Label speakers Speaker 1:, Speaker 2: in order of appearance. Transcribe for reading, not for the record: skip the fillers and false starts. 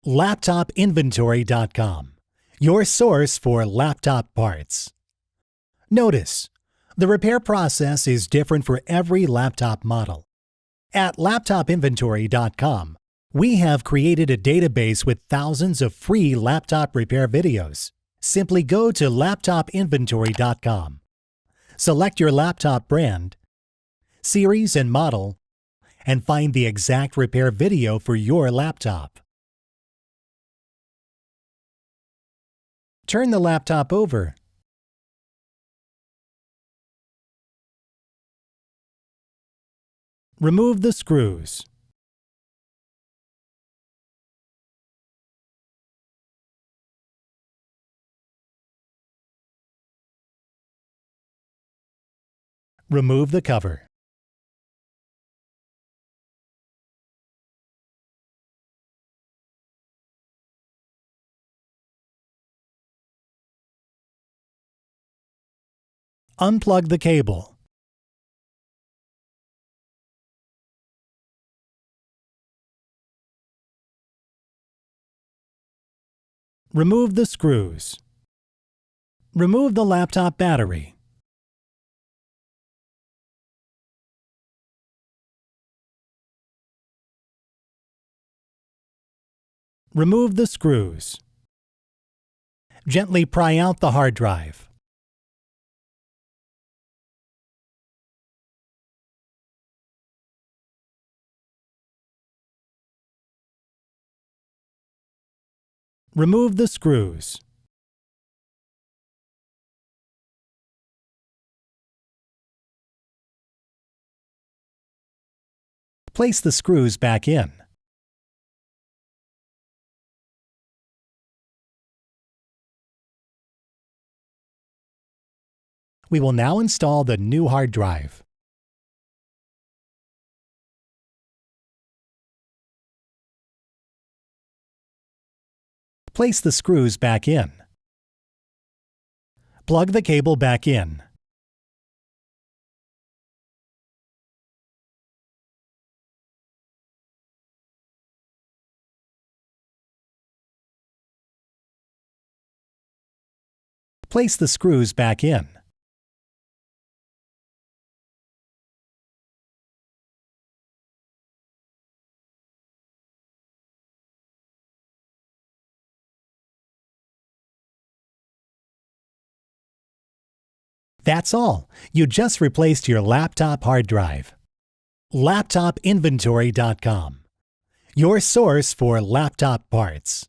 Speaker 1: laptopinventory.com, your source for laptop parts. Notice, the repair process is different for every laptop model. At laptopinventory.com, we have created a database with thousands of free laptop repair videos. Simply go to laptopinventory.com. Select your laptop brand, series and model, and find the exact repair video for your laptop. Turn the laptop over. Remove the screws. Remove the cover. Unplug the cable. Remove the screws. Remove the laptop battery. Remove the screws. Gently pry out the hard drive. Remove the screws. Place the screws back in. We will now install the new hard drive. Place the screws back in. Plug the cable back in. Place the screws back in. That's all. You just replaced your laptop hard drive. laptopinventory.com, your source for laptop parts.